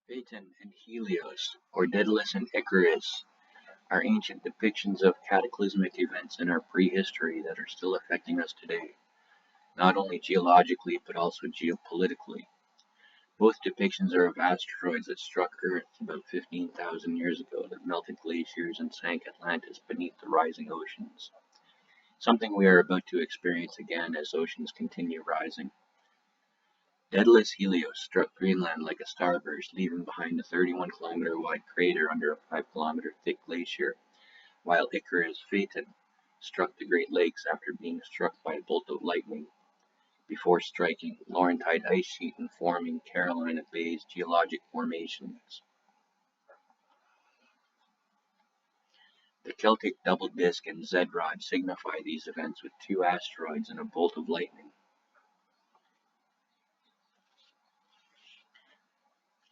Phaeton and Helios, or Daedalus and Icarus, are ancient depictions of cataclysmic events in our prehistory that are still affecting us today, not only geologically but also geopolitically. Both depictions are of asteroids that struck Earth about 15,000 years ago that melted glaciers and sank Atlantis beneath the rising oceans, something we are about to experience again as oceans continue rising. Daedalus Helios struck Greenland like a starburst, leaving behind a 31-kilometer wide crater under a 5-kilometer thick glacier, while Icarus Phaeton struck the Great Lakes after being struck by a bolt of lightning, before striking Laurentide ice sheet and forming Carolina Bay's geologic formations. The Celtic double disk and Z rod signify these events with two asteroids and a bolt of lightning.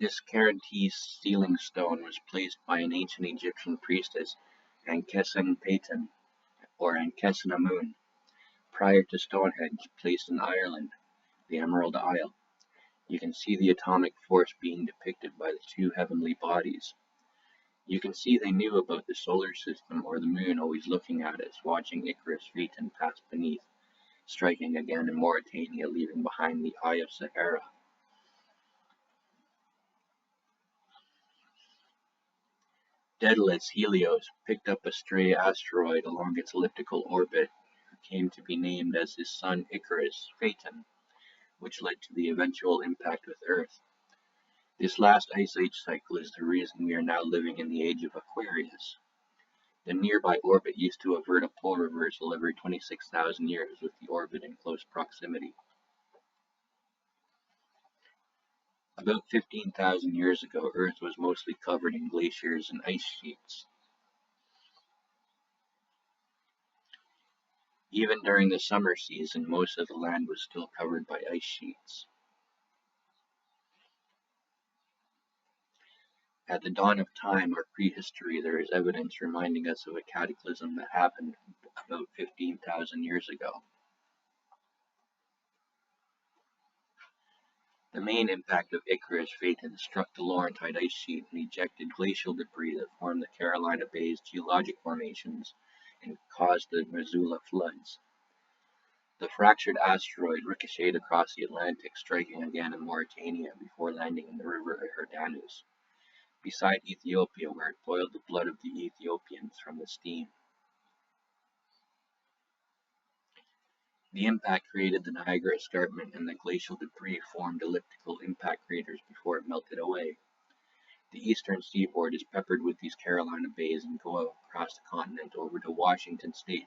This Carantes sealing stone was placed by an ancient Egyptian priestess, Ankhesenpeten, or Ankhesenamun, prior to Stonehenge, placed in Ireland, the Emerald Isle. You can see the atomic force being depicted by the two heavenly bodies. You can see they knew about the solar system or the moon always looking at us, watching Icarus Phaeton pass beneath, striking again in Mauritania, leaving behind the Eye of Sahara. Daedalus Helios picked up a stray asteroid along its elliptical orbit, came to be named as his son Icarus Phaeton, which led to the eventual impact with Earth. This last ice age cycle is the reason we are now living in the age of Aquarius. The nearby orbit used to avert a pole reversal every 26,000 years with the orbit in close proximity. About 15,000 years ago, Earth was mostly covered in glaciers and ice sheets. Even during the summer season, most of the land was still covered by ice sheets. At the dawn of time or prehistory, there is evidence reminding us of a cataclysm that happened about 15,000 years ago. The main impact of Icarus Phaeton struck the Laurentide ice sheet and ejected glacial debris that formed the Carolina Bay's geologic formations and caused the Missoula floods. The fractured asteroid ricocheted across the Atlantic, striking again in Mauritania before landing in the river Jordanus, beside Ethiopia, where it boiled the blood of the Ethiopians from the steam. The impact created the Niagara Escarpment, and the glacial debris formed elliptical impact craters before it melted away. The eastern seaboard is peppered with these Carolina bays and go across the continent over to Washington state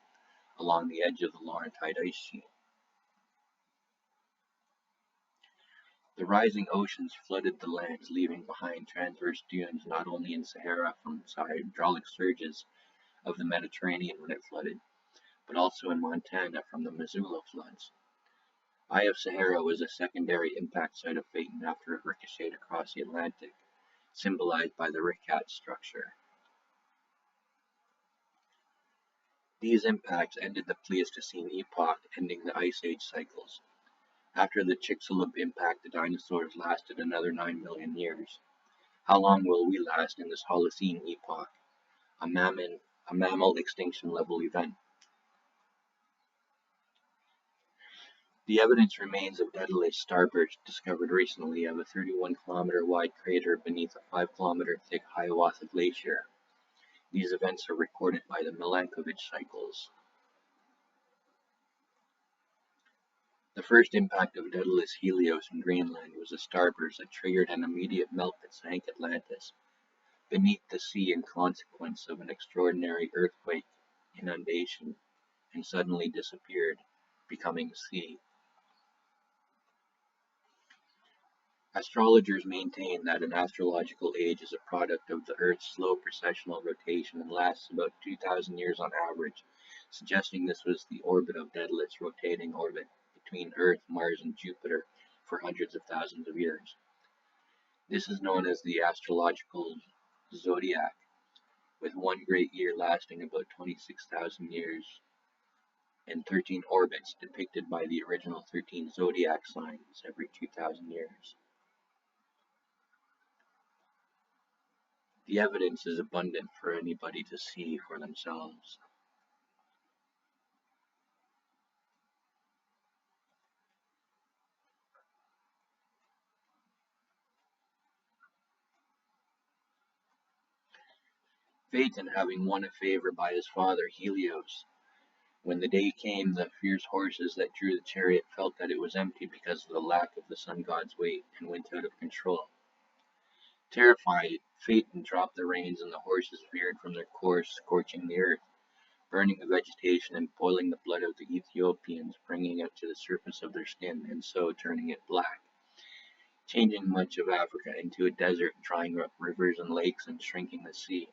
along the edge of the Laurentide ice sheet. The rising oceans flooded the lands, leaving behind transverse dunes not only in Sahara from hydraulic surges of the Mediterranean when it flooded, but also in Montana from the Missoula floods. Eye of Sahara was a secondary impact site of Phaeton after it ricocheted across the Atlantic, symbolized by the Ricat structure. These impacts ended the Pleistocene epoch, ending the Ice Age cycles. After the Chicxulub impact, the dinosaurs lasted another 9 million years. How long will we last in this Holocene epoch, a mammal extinction level event? The evidence remains of Daedalus starburst discovered recently of a 31-kilometer wide crater beneath a 5-kilometer thick Hiawatha Glacier. These events are recorded by the Milankovitch cycles. The first impact of Daedalus Helios in Greenland was a starburst that triggered an immediate melt that sank Atlantis beneath the sea in consequence of an extraordinary earthquake inundation, and suddenly disappeared, becoming sea. Astrologers maintain that an astrological age is a product of the Earth's slow precessional rotation and lasts about 2,000 years on average, suggesting this was the orbit of Daedalus' rotating orbit between Earth, Mars, and Jupiter for hundreds of thousands of years. This is known as the astrological zodiac, with one great year lasting about 26,000 years and 13 orbits depicted by the original 13 zodiac signs every 2,000 years. The evidence is abundant for anybody to see for themselves. Phaeton having won a favor by his father Helios, when the day came, the fierce horses that drew the chariot felt that it was empty because of the lack of the sun god's weight, and went out of control. Terrified, Phaeton dropped the reins, and the horses veered from their course, scorching the earth, burning the vegetation and boiling the blood of the Ethiopians, bringing it to the surface of their skin, and so turning it black, changing much of Africa into a desert, drying up rivers and lakes, and shrinking the sea.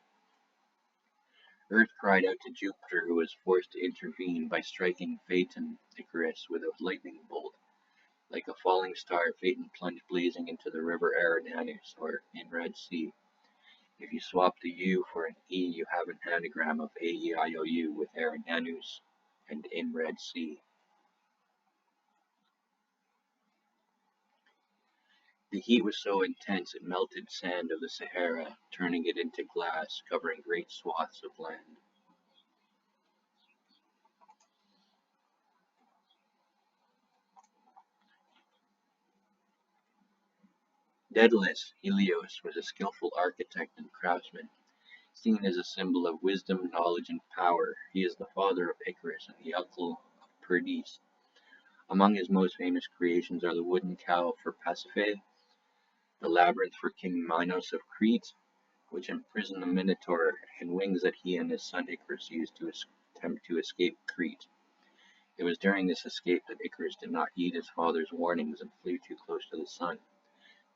Earth cried out to Jupiter, who was forced to intervene by striking Phaeton Icarus with a lightning bolt. Like a falling star, Phaeton plunged blazing into the river Eridanus, or in Red Sea. If you swap the U for an E, you have an anagram of AEIOU with Eridanus and in Red Sea. The heat was so intense it melted sand of the Sahara, turning it into glass, covering great swaths of land. Daedalus, Helios, was a skillful architect and craftsman. Seen as a symbol of wisdom, knowledge, and power, he is the father of Icarus and the uncle of Perdiz. Among his most famous creations are the wooden cow for Pasiphae, the labyrinth for King Minos of Crete, which imprisoned the Minotaur, and wings that he and his son Icarus used to attempt to escape Crete. It was during this escape that Icarus did not heed his father's warnings and flew too close to the sun.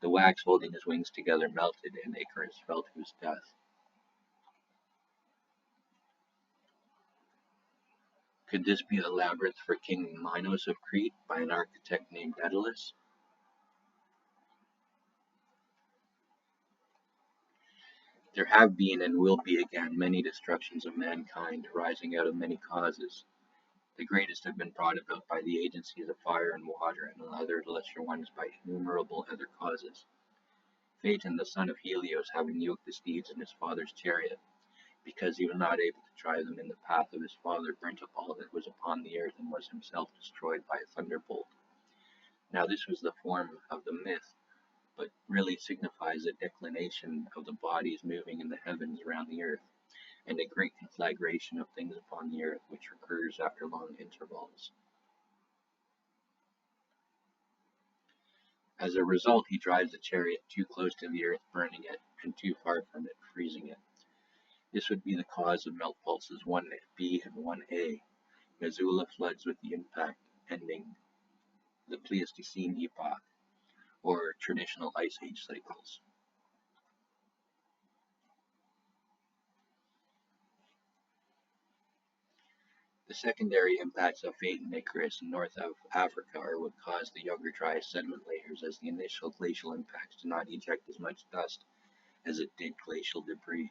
The wax holding his wings together melted, and Icarus fell to his death. Could this be the labyrinth for King Minos of Crete by an architect named Daedalus? There have been and will be again many destructions of mankind arising out of many causes. The greatest have been brought about by the agencies of fire and water, and other lesser ones by innumerable other causes. Phaeton, the son of Helios, having yoked the steeds in his father's chariot, because he was not able to drive them in the path of his father, burnt up all that was upon the earth, and was himself destroyed by a thunderbolt. Now this was the form of the myth, but really signifies a declination of the bodies moving in the heavens around the earth, and a great conflagration of things upon the earth, which occurs after long intervals. As a result, he drives the chariot too close to the earth, burning it, and too far from it, freezing it. This would be the cause of melt pulses 1b and 1a. Missoula floods with the impact, ending the Pleistocene epoch, or traditional ice age cycles. The secondary impacts of fate and Icarus in North Africa are what caused the younger dry sediment layers, as the initial glacial impacts did not eject as much dust as it did glacial debris.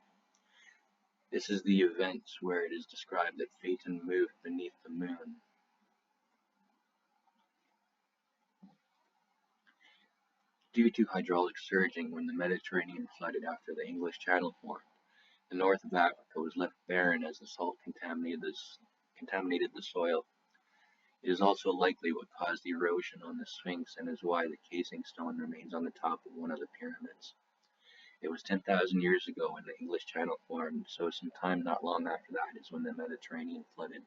This is the event where it is described that Phaeton moved beneath the moon. Due to hydraulic surging, when the Mediterranean flooded after the English Channel formed, the north of Africa was left barren as the salt contaminated the soil. It is also likely what caused the erosion on the Sphinx, and is why the casing stone remains on the top of one of the pyramids. It was 10,000 years ago when the English Channel formed, so some time not long after that is when the Mediterranean flooded.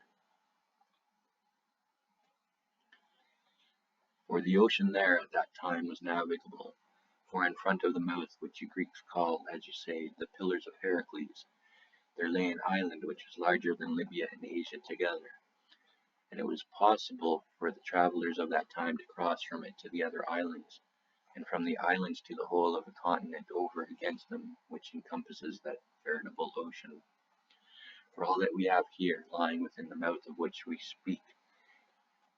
For the ocean there at that time was navigable, for in front of the mouth, which you Greeks call, as you say, the Pillars of Heracles, there lay an island which was larger than Libya and Asia together, and it was possible for the travelers of that time to cross from it to the other islands, and from the islands to the whole of the continent over against them, which encompasses that veritable ocean. For all that we have here, lying within the mouth of which we speak,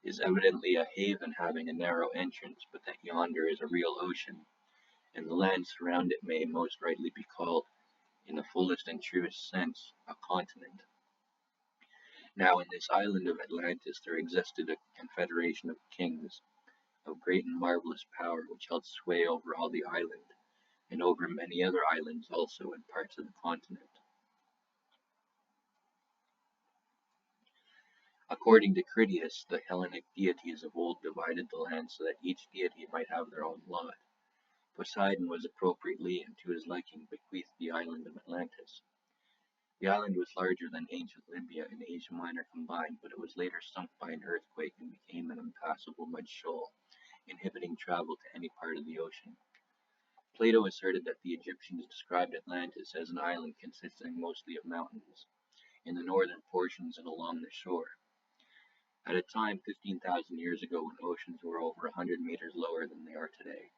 is evidently a haven having a narrow entrance, but that yonder is a real ocean, and the land surround it may most rightly be called, in the fullest and truest sense, a continent. Now in this island of Atlantis there existed a confederation of kings, of great and marvelous power, which held sway over all the island, and over many other islands also in parts of the continent. According to Critias, the Hellenic deities of old divided the land so that each deity might have their own lot. Poseidon was appropriately and to his liking bequeathed the island of Atlantis. The island was larger than ancient Libya and Asia Minor combined, but it was later sunk by an earthquake and became an impassable mud shoal, inhibiting travel to any part of the ocean. Plato asserted that the Egyptians described Atlantis as an island consisting mostly of mountains, in the northern portions and along the shore. At a time 15,000 years ago when oceans were over 100 meters lower than they are today,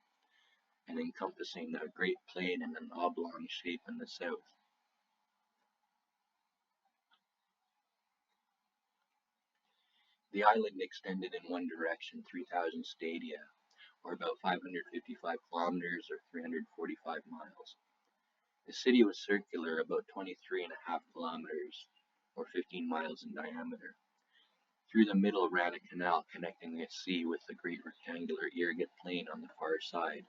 and encompassing a great plain in an oblong shape in the south. The island extended in one direction 3,000 stadia, or about 555 kilometers or 345 miles. The city was circular, about 23.5 kilometers, or 15 miles in diameter. Through the middle ran a canal connecting the sea with the great rectangular irrigate plain on the far side.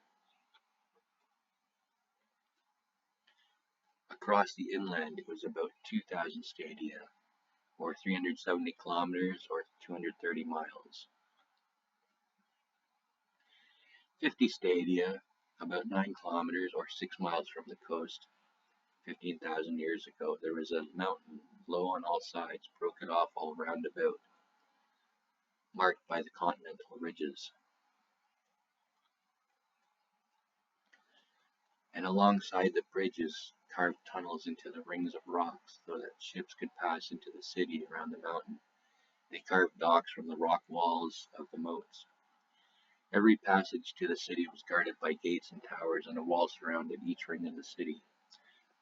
Across the inland it was about 2,000 stadia, or 370 kilometers or 230 miles. 50 stadia, about 9 kilometers or 6 miles from the coast. 15,000 years ago, there was a mountain, low on all sides, broken off all round about, marked by the continental ridges. And alongside the bridges, carved tunnels into the rings of rocks so that ships could pass into the city around the mountain. They carved docks from the rock walls of the moats. Every passage to the city was guarded by gates and towers, and a wall surrounded each ring of the city.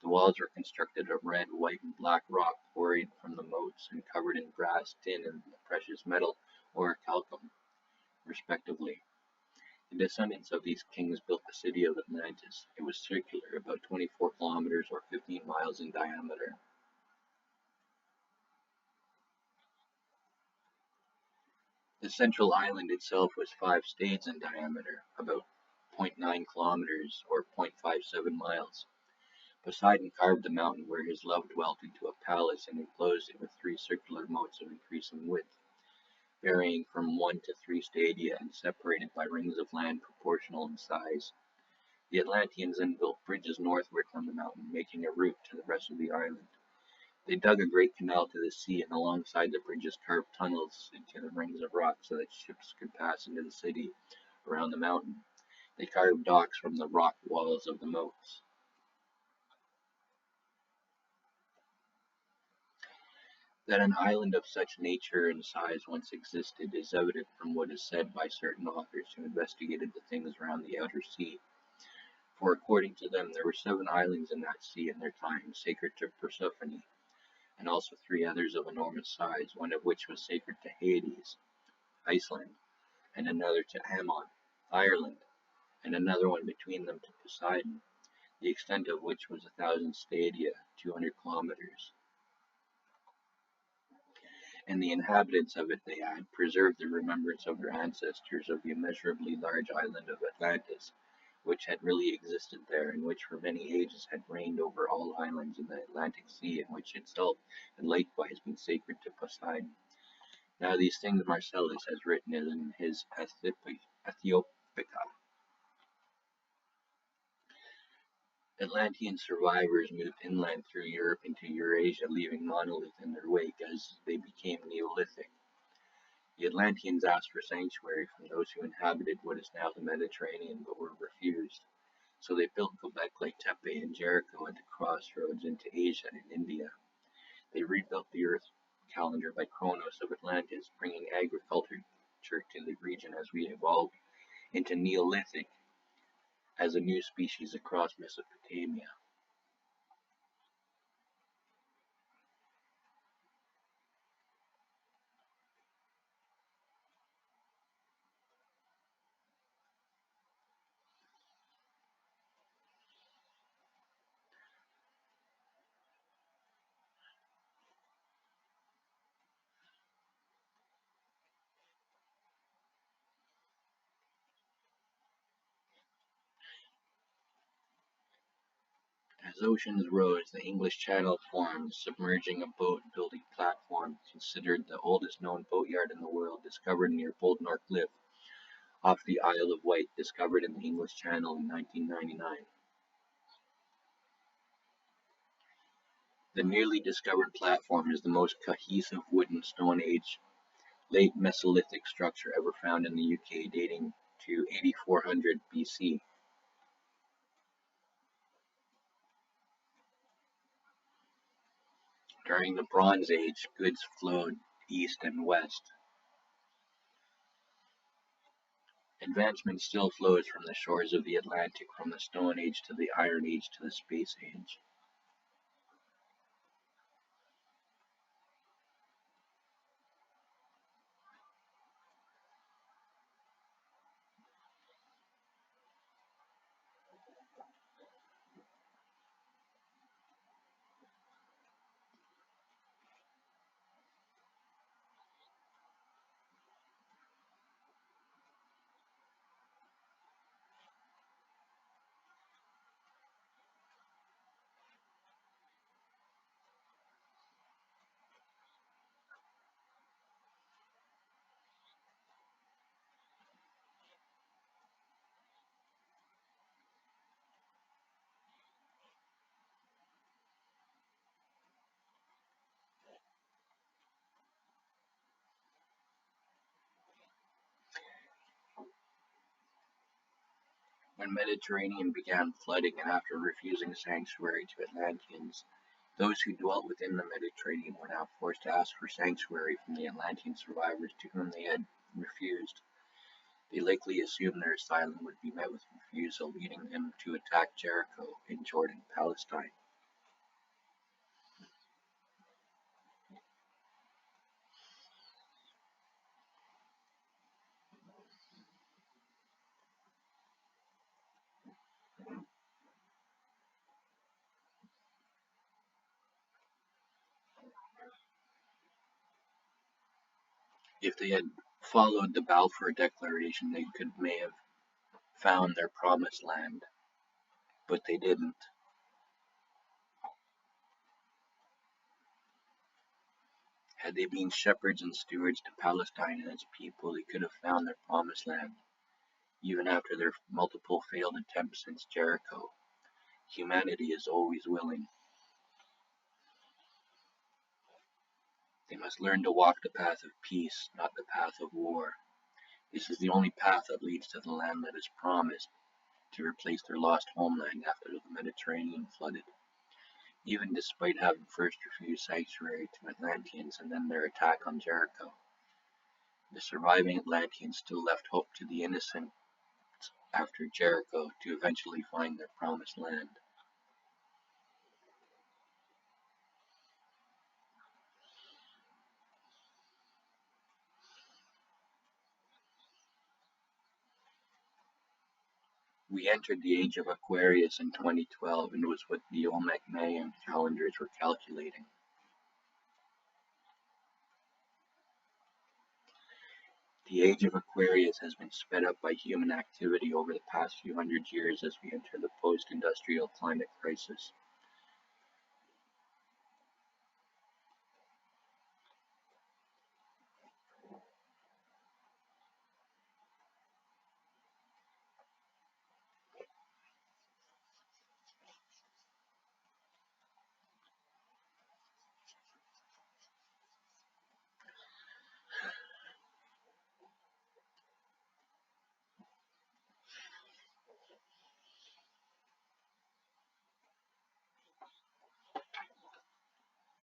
The walls were constructed of red, white, and black rock quarried from the moats and covered in brass, tin, and precious metal or talcum, respectively. The descendants of these kings built the city of Atlantis. It was circular, about 24 kilometers or 15 miles in diameter. The central island itself was 5 stades in diameter, about 0.9 kilometers or 0.57 miles. Poseidon carved the mountain where his love dwelt into a palace and enclosed it with 3 circular moats of increasing width, varying from 1 to 3 stadia and separated by rings of land proportional in size. The Atlanteans then built bridges northward from the mountain, making a route to the rest of the island. They dug a great canal to the sea and alongside the bridges carved tunnels into the rings of rock so that ships could pass into the city around the mountain. They carved docks from the rock walls of the moats. That an island of such nature and size once existed is evident from what is said by certain authors who investigated the things around the outer sea. For according to them, there were 7 islands in that sea in their time, sacred to Persephone, and also 3 others of enormous size, one of which was sacred to Hades, Iceland, and another to Ammon, Ireland, and another one between them to Poseidon, the extent of which was 1,000 stadia, 200 kilometers. And the inhabitants of it, they add, preserved the remembrance of their ancestors of the immeasurably large island of Atlantis, which had really existed there, and which for many ages had reigned over all islands in the Atlantic Sea, and which itself had likewise been sacred to Poseidon. Now these things Marcellus has written in his Ethiopica. Atlantean survivors moved inland through Europe into Eurasia, leaving monolith in their wake as they became Neolithic. The Atlanteans asked for sanctuary from those who inhabited what is now the Mediterranean, but were refused. So they built Göbekli Tepe and Jericho at the crossroads into Asia and India. They rebuilt the Earth calendar by Kronos of Atlantis, bringing agriculture to the region as we evolved into Neolithic as a new species across Mesopotamia. As oceans rose, the English Channel formed, submerging a boat-building platform considered the oldest known boatyard in the world, discovered near Boldmore Cliff off the Isle of Wight, discovered in the English Channel in 1999. The newly discovered platform is the most cohesive wooden Stone Age late Mesolithic structure ever found in the UK, dating to 8400 BC. During the Bronze Age, goods flowed east and west. Advancement still flows from the shores of the Atlantic, from the Stone Age to the Iron Age to the Space Age. When Mediterranean began flooding and after refusing sanctuary to Atlanteans, those who dwelt within the Mediterranean were now forced to ask for sanctuary from the Atlantean survivors to whom they had refused. They likely assumed their asylum would be met with refusal, leading them to attack Jericho in Jordan, Palestine. If they had followed the Balfour Declaration, they may have found their promised land, but they didn't. Had they been shepherds and stewards to Palestine and its people, they could have found their promised land, even after their multiple failed attempts since Jericho. Humanity is always willing. They must learn to walk the path of peace, not the path of war. This is the only path that leads to the land that is promised, to replace their lost homeland after the Mediterranean flooded. Even despite having first refused sanctuary to Atlanteans and then their attack on Jericho, the surviving Atlanteans still left hope to the innocent after Jericho to eventually find their promised land. We entered the age of Aquarius in 2012 and it was what the Olmec Mayan calendars were calculating. The age of Aquarius has been sped up by human activity over the past few hundred years as we enter the post-industrial climate crisis.